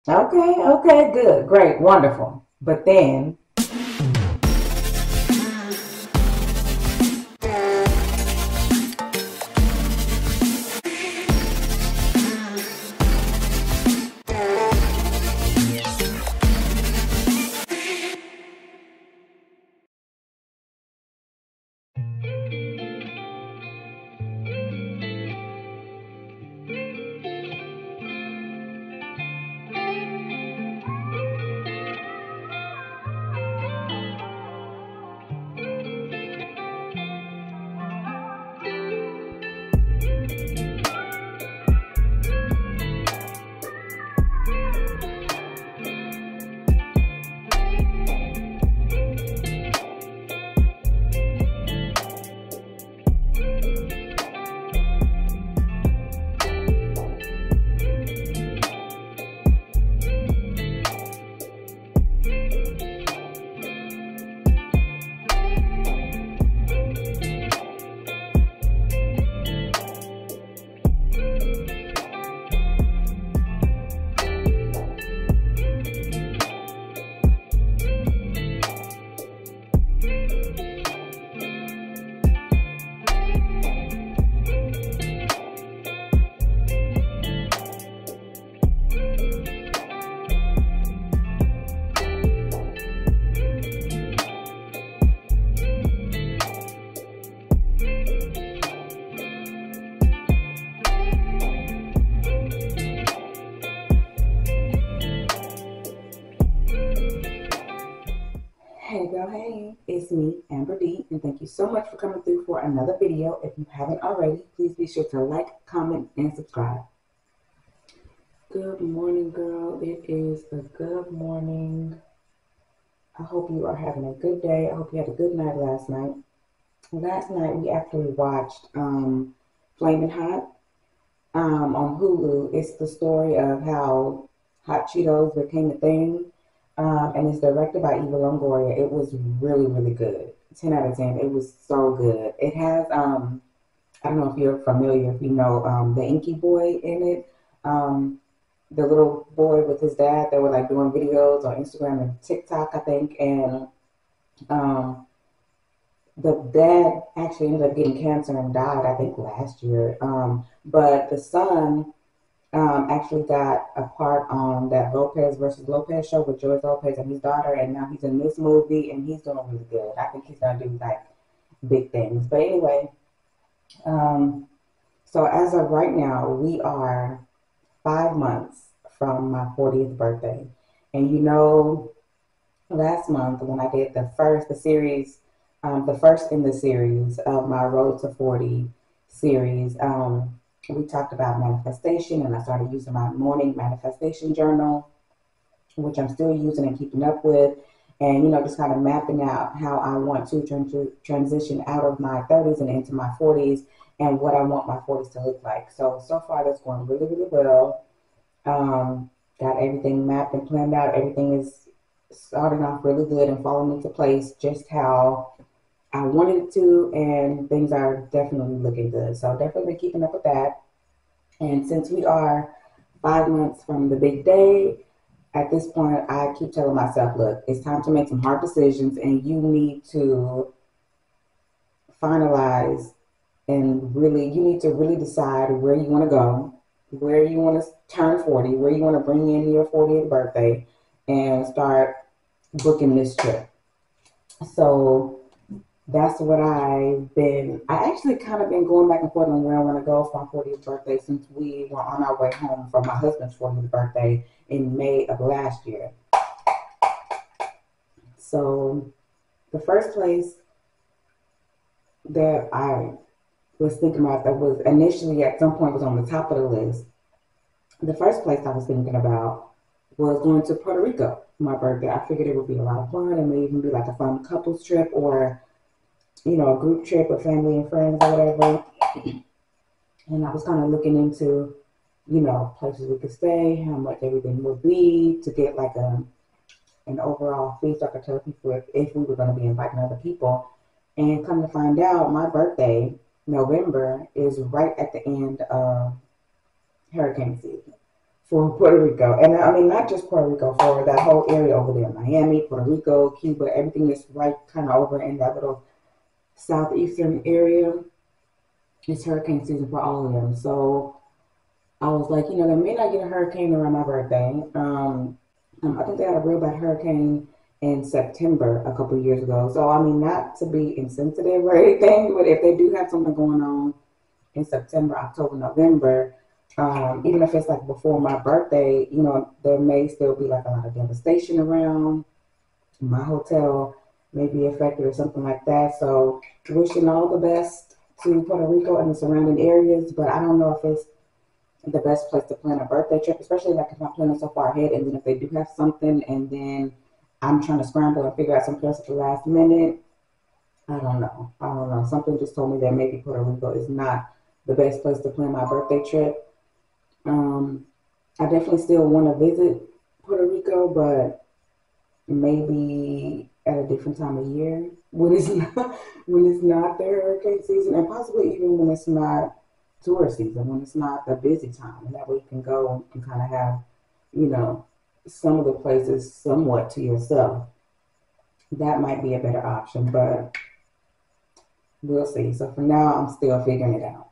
Okay, okay, good, great, wonderful. But then, hey girl, hey, it's me, Amber D, and thank you so much for coming through for another video. If you haven't already, please be sure to like, comment, and subscribe. Good morning, girl. It is a good morning. I hope you are having a good day. I hope you had a good night last night. Last night we actually watched Flamin' Hot on Hulu. It's the story of how Hot Cheetos became a thing, and it's directed by Eva Longoria. It was really, really good. 10 out of 10. It was so good. It has, I don't know if you're familiar, if you know, the Inky Boy in it. The little boy with his dad, they were like doing videos on Instagram and TikTok, I think, and um, the dad actually ended up getting cancer and died, I think, last year. But the son actually got a part on that Lopez versus Lopez show with George Lopez and his daughter, and now he's in this movie and he's doing really good. I think he's gonna do like big things. But anyway, um, so as of right now, we are 5 months from my 40th birthday, and last month when I did the series, the first in the series of my Road to 40 series, we talked about manifestation, and I started using my morning manifestation journal, which I'm still using and keeping up with, and just kind of mapping out how I want to transition out of my 30s and into my 40s, and what I want my 40s to look like. So far that's going really, really well. Got everything mapped and planned out. Everything is starting off really good and falling into place just how I wanted it to, and things are definitely looking good. So definitely keeping up with that. And since we are 5 months from the big day, at this point, I keep telling myself, look, it's time to make some hard decisions, and you need to finalize and you need to really decide where you want to go, where you want to turn 40, where you want to bring in your 40th birthday, and start booking this trip. So that's what I actually kind of been going back and forth on where I want to go for my 40th birthday since we were on our way home from my husband's 40th birthday in May of last year. So the first place that I was thinking about that was initially at some point was on the top of the list. The first place I was thinking about was going to Puerto Rico for my birthday. I figured it would be a lot of fun. It may even be like a fun couples trip or, a group trip with family and friends or whatever. And I was kind of looking into, places we could stay, how much everything would be to get like an overall fee so I could tell people if we were going to be inviting other people. And come to find out, my birthday, November, is right at the end of hurricane season. for Puerto Rico. And I mean, not just Puerto Rico, for that whole area over there, Miami, Puerto Rico, Cuba, everything that's right kind of over in that little southeastern area. It's hurricane season for all of them. So I was like, they may not get a hurricane around my birthday. I think they had a real bad hurricane in September a couple of years ago. So, I mean, not to be insensitive or anything, but if they do have something going on in September, October, November, even if it's like before my birthday, there may still be like a lot of devastation around. My hotel may be affected or something like that. So, wishing all the best to Puerto Rico and the surrounding areas, but I don't know if it's the best place to plan a birthday trip, especially like if I'm planning so far ahead, and then if they do have something, and then I'm trying to scramble and figure out something else at the last minute. I don't know. Something just told me that maybe Puerto Rico is not the best place to plan my birthday trip. I definitely still want to visit Puerto Rico, but maybe at a different time of year when it's not the hurricane season, and possibly even when it's not tourist season, when it's not the busy time, and that way you can go and kind of have, some of the places somewhat to yourself. That might be a better option, but we'll see. So for now, I'm still figuring it out.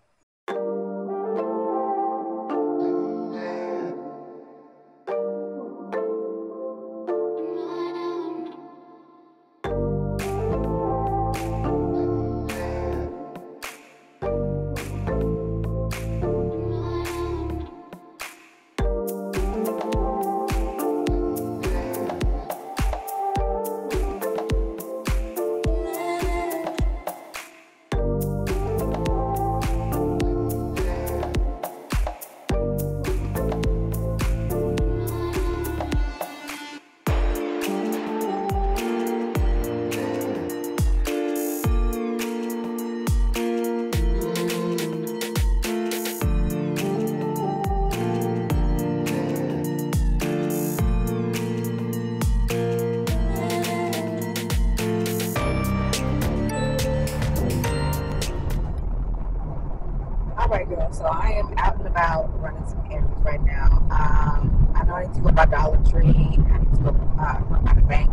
All right, girl. So I am out and about running some errands right now. I know I need to go by Dollar Tree. I need to go by the bank,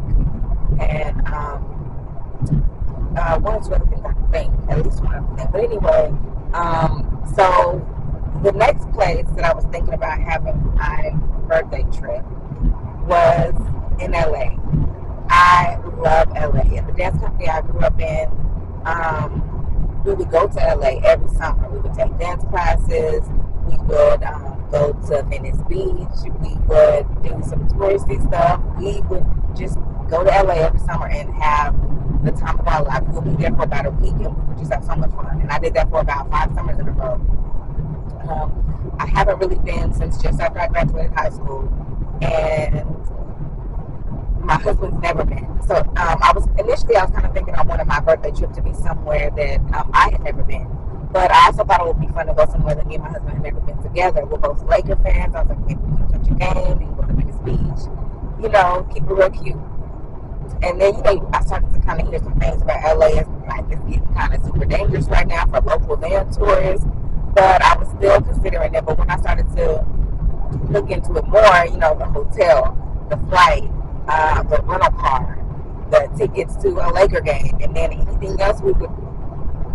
and one or two other things I can think. At least one other thing. But anyway, so the next place that I was thinking about having my birthday trip was in LA. I love LA, and the dance company I grew up in. We would go to LA every summer. We would take dance classes. We would go to Venice Beach. We would do some touristy stuff. We would just go to LA every summer and have the time of our life. We'll be there for about a week, and we would just have so much fun. And I did that for about 5 summers in a row. I haven't really been since just after I graduated high school, and my husband's never been. So I was kind of thinking I wanted my birthday trip to be somewhere that I had never been. But I also thought it would be fun to go somewhere that me and my husband had never been together. We're both Laker fans. I was like, maybe we can catch a game, we can go to Venice Beach, keep it real cute. And then, I started to kind of hear some things about LA. It's getting kind of super dangerous right now for local van tourists. But I was still considering it. But when I started to look into it more, the hotel, the flight, the rental car, the tickets to a Laker game, and then anything else we would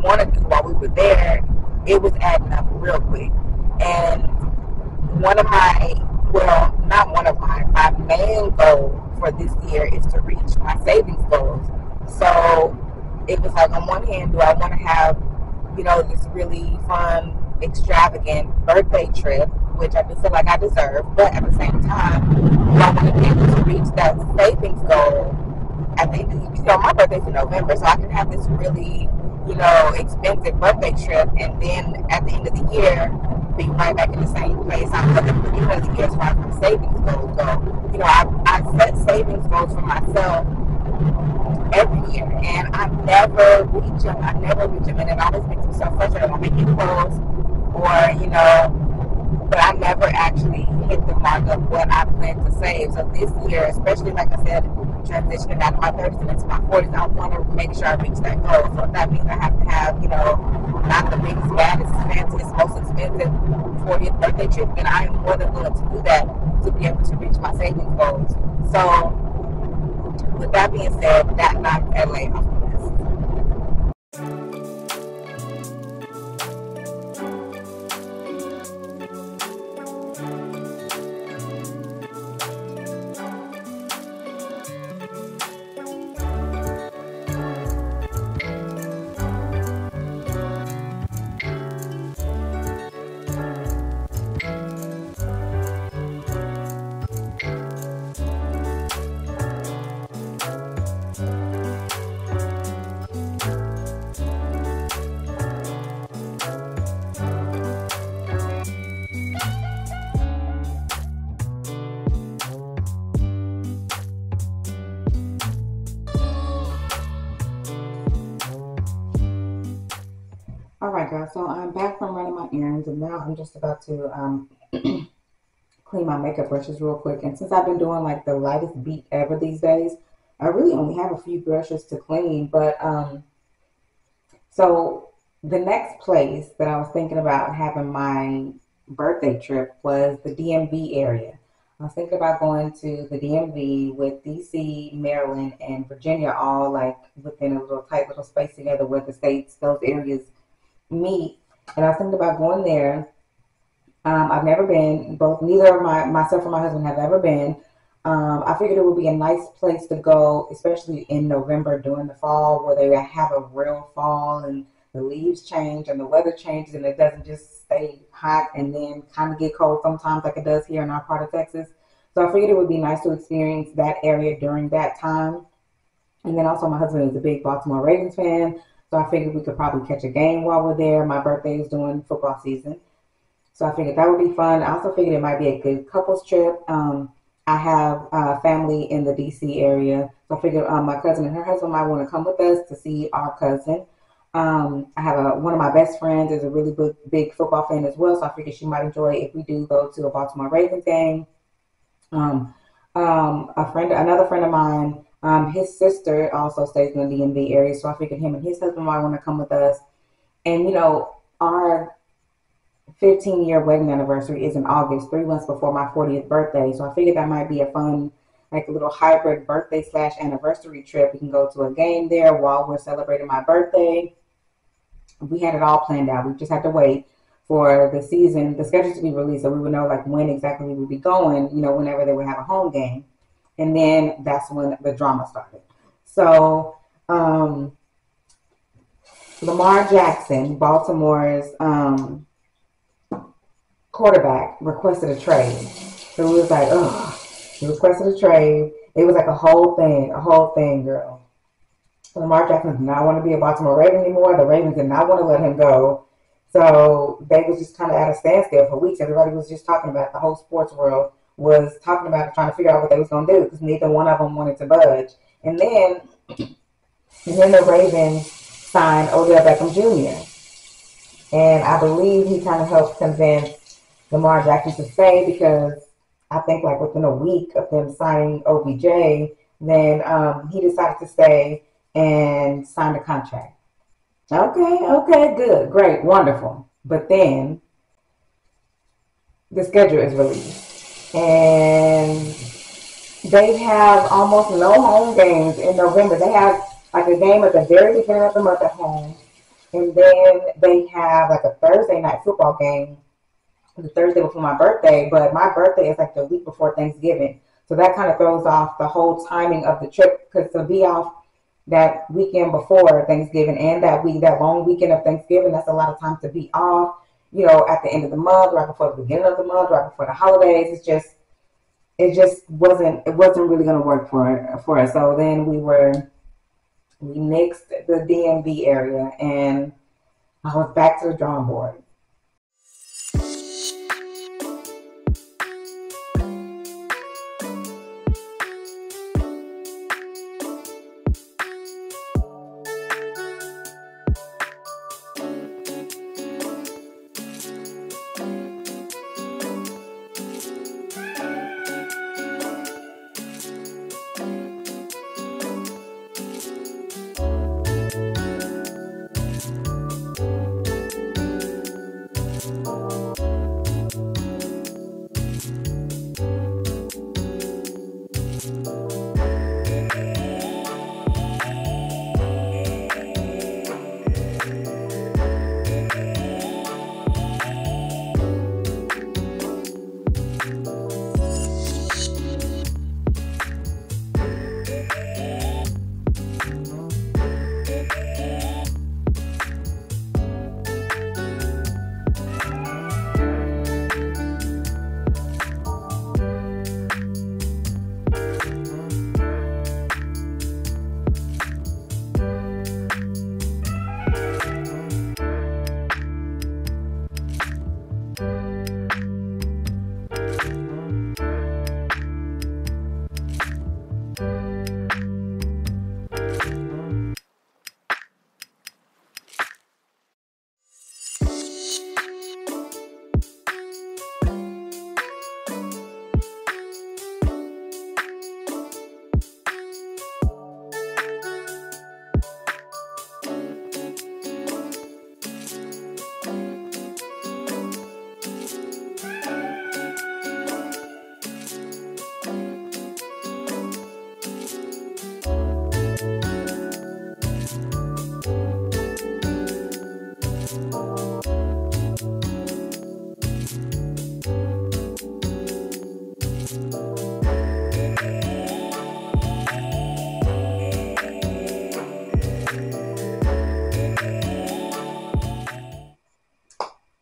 want to do while we were there, it was adding up real quick. And my main goal for this year is to reach my savings goals. So it was like, on one hand, do I want to have, this really fun, extravagant birthday trip, which I do feel like I deserve, but at the same time, do I want to be able to reach that savings goal at the end of the year? My birthday's in November, so I can have this really, expensive birthday trip, and then at the end of the year, be right back in the same place I was at the beginning of the year as far as my savings goals go. I set savings goals for myself every year, and I never reach them. And it always makes me so frustrated. I make it close, but I never actually hit the mark of what I plan to save. So this year, especially like I said, transitioning out of my 30s and into my 40s, I want to make sure I reach that goal. So if that means I have to have, not the biggest, baddest, fanciest, most expensive 40th birthday trip, and I am more than willing to do that to be able to reach my savings goals. So, with that being said, that knocked LA off the list. All right, guys, so I'm back from running my errands, and now I'm just about to clean my makeup brushes real quick. And since I've been doing like the lightest beat ever these days, I really only have a few brushes to clean. But so the next place that I was thinking about having my birthday trip was the DMV area. I was thinking about going to the DMV with DC, Maryland, and Virginia all like within a little tight little space together where the states, those areas meet. And I was thinking about going there. I've never been. Neither of myself or my husband have ever been. I figured it would be a nice place to go, especially in November during the fall, where they have a real fall and the leaves change and the weather changes and it doesn't just stay hot and then kind of get cold sometimes like it does here in our part of Texas. So I figured it would be nice to experience that area during that time. And then also my husband is a big Baltimore Ravens fan, so I figured we could probably catch a game while we're there. My birthday is during football season. So I figured that would be fun. I also figured it might be a good couples trip. I have family in the DC area. So I figured my cousin and her husband might want to come with us to see our cousin. I have one of my best friends is a really big football fan as well. So I figured she might enjoy it if we do go to a Baltimore Ravens game. Another friend of mine, his sister also stays in the DMV area. So I figured him and his husband might want to come with us. And, you know, our 15-year wedding anniversary is in August, 3 months before my 40th birthday. So I figured that might be a fun, like a little hybrid birthday / anniversary trip. We can go to a game there while we're celebrating my birthday. We had it all planned out. We just had to wait for the schedule to be released, so we would know like when exactly we would be going, you know, whenever they would have a home game. And then that's when the drama started. So Lamar Jackson, Baltimore's quarterback, requested a trade. So it was like, he requested a trade. It was like a whole thing, girl. So Lamar Jackson did not want to be a Baltimore Raven anymore. The Ravens did not want to let him go. So they was just kind of at a standstill for weeks. Everybody was just talking about it. The whole sports world was talking about it, trying to figure out what they was going to do because neither one of them wanted to budge. And then the Ravens signed Odell Beckham Jr. And I believe he kind of helped convince Lamar Jackson to stay because I think like within a week of them signing OBJ, then he decided to stay and signed a contract. Okay, good, great, wonderful. But then the schedule is released and they have almost no home games in November. They have like a game at the very beginning of the month at home, and then they have like a Thursday night football game the Thursday before my birthday, but my birthday is like the week before Thanksgiving. So that kind of throws off the whole timing of the trip because to be off that weekend before Thanksgiving and that long weekend of Thanksgiving, that's a lot of time to be off, you know, at the end of the month, right before the beginning of the month, right before the holidays. It just wasn't really going to work for us. So then we nixed the DMV area and I was back to the drawing board.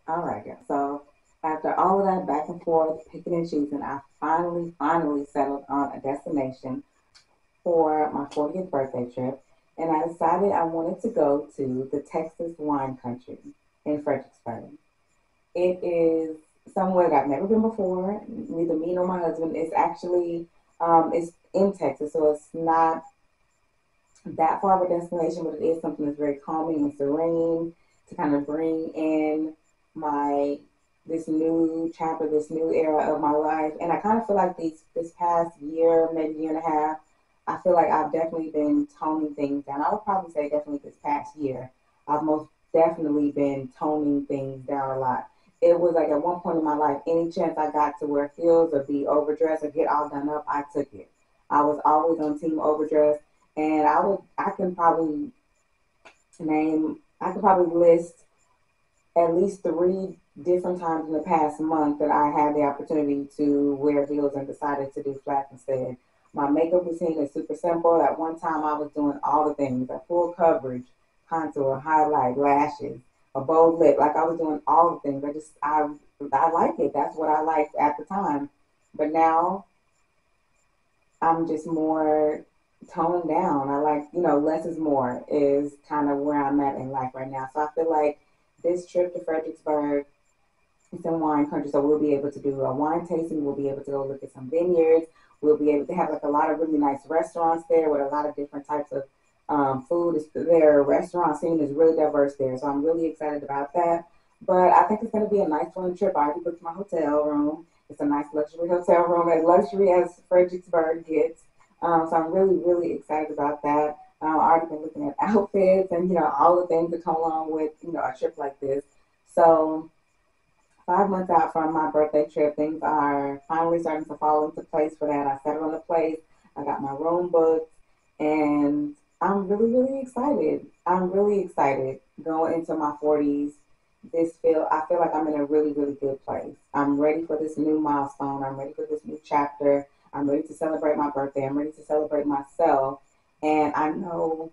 All right, guys. So after all of that back and forth, picking and choosing, I finally settled on a destination for my 40th birthday trip. And I decided I wanted to go to the Texas wine country in Fredericksburg. It is somewhere that I've never been before. Neither me nor my husband. It's actually it's in Texas, so it's not that far of a destination, but it is something that's very calming and serene to kind of bring in my this new chapter, this new era of my life. And I kind of feel like this past year, maybe year and a half, I feel like I've definitely been toning things down. I would probably say definitely this past year, I've most definitely been toning things down a lot. It was like at one point in my life, any chance I got to wear heels or be overdressed or get all done up, I took it. I was always on team overdress, and I can probably I could probably list at least three different times in the past month that I had the opportunity to wear heels and decided to do flats instead. My makeup routine is super simple. At one time, I was doing all the things, a full coverage, contour, highlight, lashes, a bold lip. Like I was doing all the things. I like it. That's what I liked at the time. But now I'm just more toned down. I like, less is more is kind of where I'm at in life right now. So I feel like this trip to Fredericksburg, it's in wine country, so we'll be able to do a wine tasting. We'll be able to go look at some vineyards. We'll be able to have like a lot of really nice restaurants there with a lot of different types of food. Their restaurant scene is really diverse there, so I'm really excited about that. But I think it's going to be a nice fun trip. I already booked my hotel room. It's a nice luxury hotel room, as luxury as Fredericksburg gets. So I'm really excited about that. I've already been looking at outfits and all the things that come along with a trip like this. So 5 months out from my birthday trip, things are finally starting to fall into place for that. I settled on a place. I got my room booked, and I'm really excited. I'm really excited going into my 40s. I feel like I'm in a really good place. I'm ready for this new milestone. I'm ready for this new chapter. I'm ready to celebrate my birthday. I'm ready to celebrate myself. And I know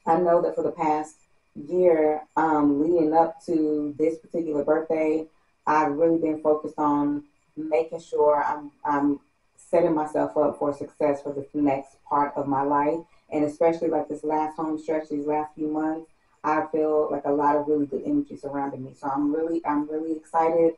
that for the past year, leading up to this particular birthday, I've really been focused on making sure I'm setting myself up for success for this next part of my life, and especially like this last home stretch, these last few months, I feel like a lot of really good energy surrounding me. So I'm really excited.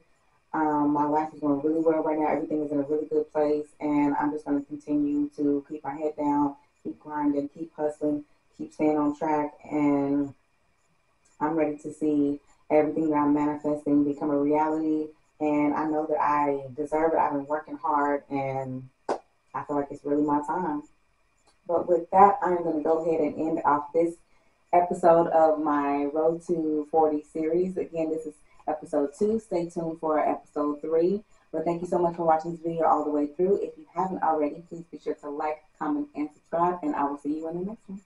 My life is going really well right now. Everything is in a really good place, and I'm just going to continue to keep my head down, keep grinding, keep hustling, keep staying on track, and I'm ready to see everything that I'm manifesting become a reality. And I know that I deserve it. I've been working hard, and I feel like it's really my time. But with that, I'm going to go ahead and end off this episode of my Road to 40 series. Again, this is episode 2. Stay tuned for episode 3. But thank you so much for watching this video all the way through. If you haven't already, please be sure to like, comment, and subscribe, and I will see you in the next one.